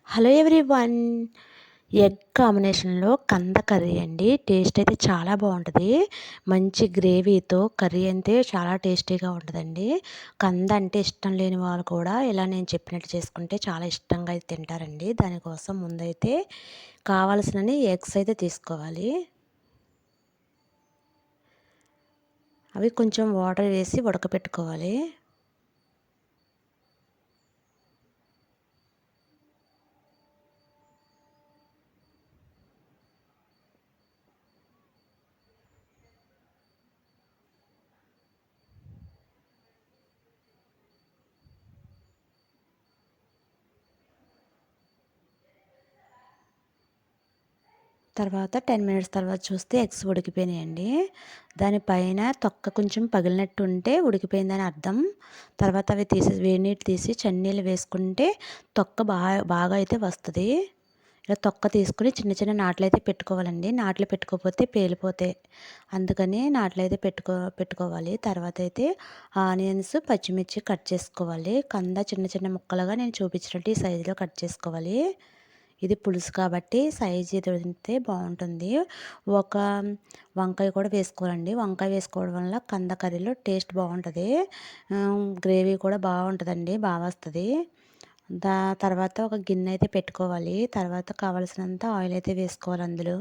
Hello everyone. Egg కాంబినేషన్లో కంద curry అండి. టేస్ట్ అయితే చాలా బాగుంటుంది. మంచి గ్రేవీతో కర్రీ అయితే చాలా టేస్టీగా ఉంటుందండి. కంద అంటే ఇష్టం లేని వాళ్ళు కూడా ఇలా నేను చెప్పినట్టు చేసుకుంటే చాలా ఇష్టంగా అయితే తింటారండి. దానికోసం ముందైతే కావాల్సినన్ని ఎగ్స్ అయితే తీసుకోవాలి. అవి కొంచెం వాటర్ వేసి ఉడకపెట్టుకోవాలి. తర్వాత 10 మినిట్స్ తర్వాత చూస్తే ఎగ్స్ ఉడికిపోయినాయండి. దానిపైన తొక్క కొంచెం పగిలినట్టు ఉంటే ఉడికిపోయిందని అర్థం. తర్వాత అవి వేడి నీళ్ళు తీసి చన్నీళ్ళు వేసుకుంటే తొక్క బాగా అయితే వస్తుంది. ఇలా తొక్క తీసుకుని చిన్న చిన్న నాట్లయితే పెట్టుకోవాలండి. నాట్లు పెట్టుకోకపోతే పేలిపోతాయి. అందుకని నాట్లయితే పెట్టుకోవాలి. తర్వాత అయితే ఆనియన్స్, పచ్చిమిర్చి కట్ చేసుకోవాలి. కంద చిన్న చిన్న ముక్కలుగా నేను చూపించినట్టు ఈ సైజులో కట్ చేసుకోవాలి. ఇది పులుసు కాబట్టి సైజు దొరికితే బాగుంటుంది. ఒక వంకాయ కూడా వేసుకోవాలండి. వంకాయ వేసుకోవడం వల్ల కంద కర్రీలో టేస్ట్ బాగుంటుంది. గ్రేవీ కూడా బాగుంటుందండి, బాగా వస్తుంది. తర్వాత ఒక గిన్నె అయితే పెట్టుకోవాలి. తర్వాత కావలసినంత ఆయిల్ అయితే వేసుకోవాలి అందులో.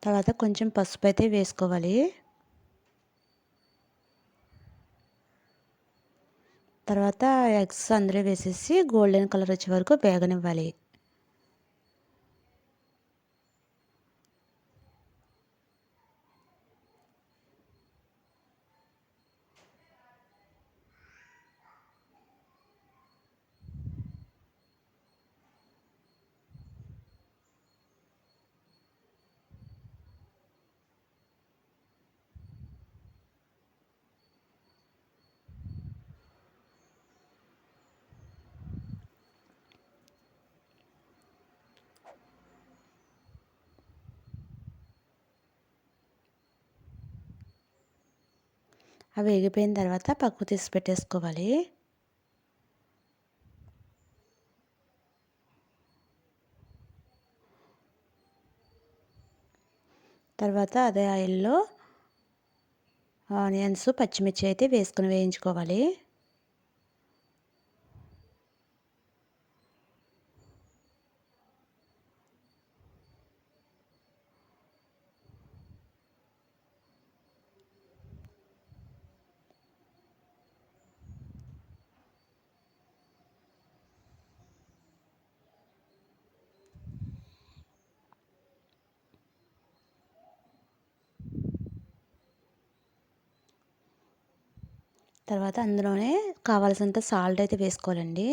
తర్వాత కొంచెం పసుపు అయితే వేసుకోవాలి. తర్వాత ఎగ్స్ అందులో వేసేసి గోల్డెన్ కలర్ వచ్చే వరకు వేగనివ్వాలి. అవి వేగిపోయిన తర్వాత పక్కకు తీసి పెట్టేసుకోవాలి. తర్వాత అదే ఆయిల్లో ఆనియన్స్, పచ్చిమిర్చి అయితే వేసుకుని వేయించుకోవాలి. తర్వాత అందులోనే కావాల్సినంత సాల్ట్ అయితే వేసుకోవాలండి.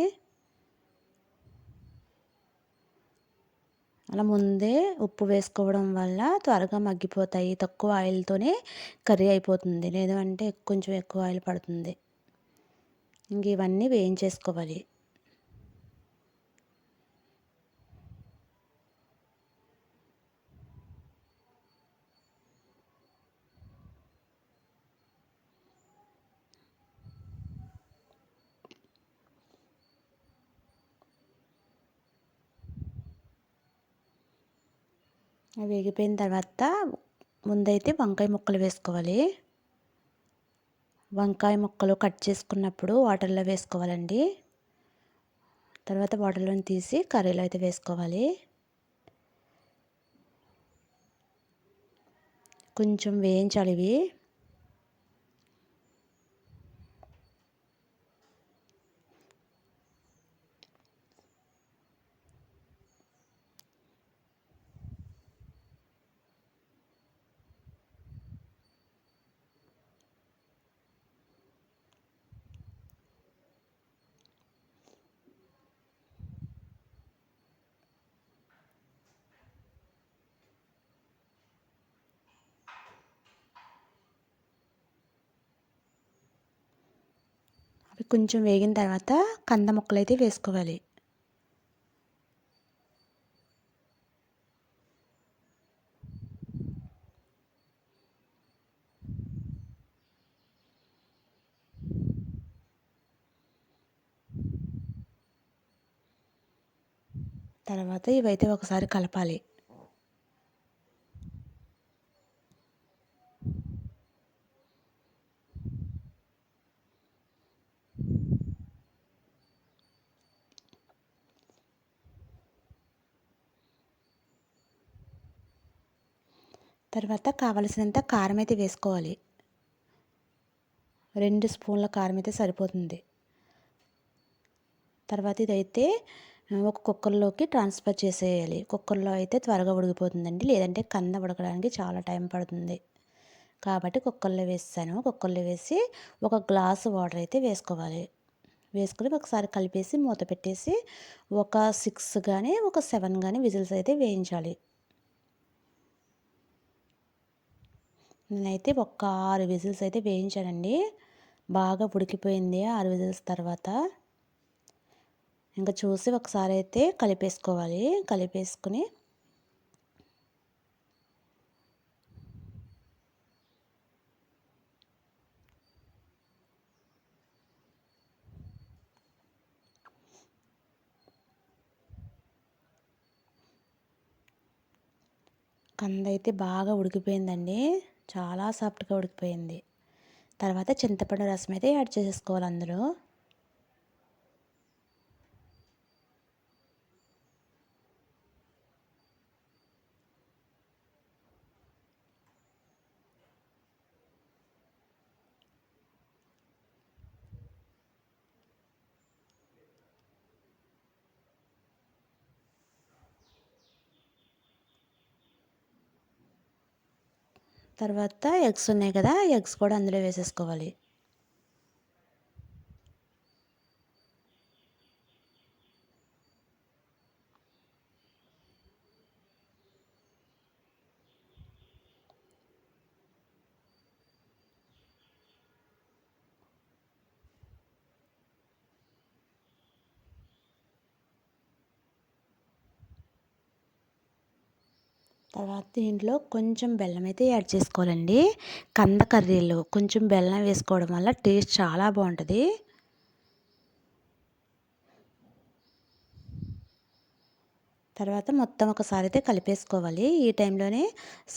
అలా ముందే ఉప్పు వేసుకోవడం వల్ల త్వరగా మగ్గిపోతాయి. తక్కువ ఆయిల్తోనే కర్రీ అయిపోతుంది. లేదు అంటే కొంచెం ఎక్కువ ఆయిల్ పడుతుంది. ఇంక ఇవన్నీ వేయించేసుకోవాలి. వేగిపోయిన తర్వాత ముందైతే వంకాయ ముక్కలు వేసుకోవాలి. వంకాయ ముక్కలు కట్ చేసుకున్నప్పుడు వాటర్లో వేసుకోవాలండి. తర్వాత వాటర్లో తీసి కర్రీలో అయితే వేసుకోవాలి. కొంచెం వేయించాలి ఇవి. అవి కొంచెం వేగిన తర్వాత కంద ముక్కలు అయితే వేసుకోవాలి. తర్వాత ఇవైతే ఒకసారి కలపాలి. తర్వాత కావలసినంత కారం అయితే వేసుకోవాలి. 2 స్పూన్ల కారం అయితే సరిపోతుంది. తర్వాత ఇదైతే ఒక కుక్కర్లోకి ట్రాన్స్ఫర్ చేసేయాలి. కుక్కర్లో అయితే త్వరగా ఉడికిపోతుందండి. లేదంటే కంద ఉడకడానికి చాలా టైం పడుతుంది. కాబట్టి కుక్కర్లో వేసేసాను. కుక్కర్లో వేసి ఒక గ్లాసు వాటర్ అయితే వేసుకోవాలి. వేసుకొని ఒకసారి కలిపేసి మూత పెట్టేసి ఒక 6 కానీ ఒక 7 కానీ విజిల్స్ అయితే వేయించాలి. నేనైతే ఒక 6 విజిల్స్ అయితే వేయించానండి. బాగా ఉడికిపోయింది 6 విజిల్స్ తర్వాత. ఇంకా చూసి ఒకసారి అయితే కలిపేసుకోవాలి. కలిపేసుకుని కంద అయితే బాగా ఉడికిపోయిందండి. చాలా సాఫ్ట్గా ఉడికిపోయింది. తర్వాత చింతపండు రసం అయితే యాడ్ చేసేసుకోవాలి అందులో. తర్వాత ఎగ్స్ ఉన్నాయి కదా, ఎగ్స్ కూడా అందులో వేసేసుకోవాలి. తర్వాత దీంట్లో కొంచెం బెల్లం అయితే యాడ్ చేసుకోవాలండి. కంద కర్రీలో కొంచెం బెల్లం వేసుకోవడం వల్ల టేస్ట్ చాలా బాగుంటుంది. తర్వాత మొత్తం ఒకసారి అయితే కలిపేసుకోవాలి. ఈ టైంలోనే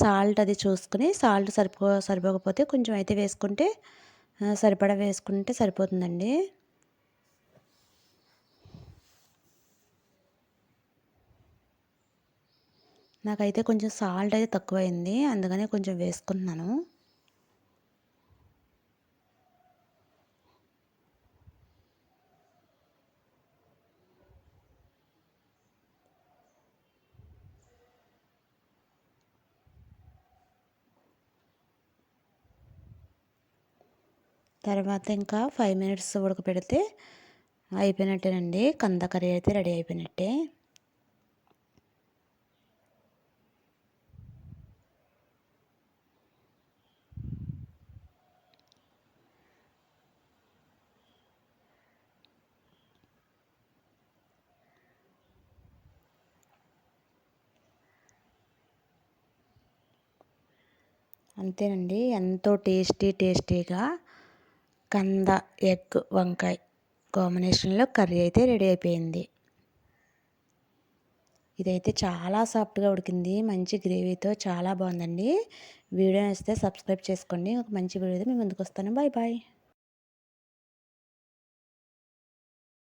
సాల్ట్ అది చూసుకుని సాల్ట్ సరిపోకపోతే కొంచెం అయితే వేసుకుంటే సరిపడా వేసుకుంటే సరిపోతుందండి. నాకైతే కొంచెం సాల్ట్ అయితే తక్కువైంది, అందుకనే కొంచెం వేసుకుంటున్నాను. తర్వాత ఇంకా 5 మినిట్స్ ఉడకపెడితే అయిపోయినట్టేనండి. కంద కర్రీ అయితే రెడీ అయిపోయినట్టే. అంతేనండి, ఎంతో టేస్టీగా కంద ఎగ్ వంకాయ కాంబినేషన్లో కర్రీ అయితే రెడీ అయిపోయింది. ఇదైతే చాలా సాఫ్ట్గా ఉడికింది. మంచి గ్రేవీతో చాలా బాగుందండి. వీడియో నచ్చితే సబ్స్క్రైబ్ చేసుకోండి. ఒక మంచి వీడియోతో మీ ముందుకు వస్తాను. Bye bye.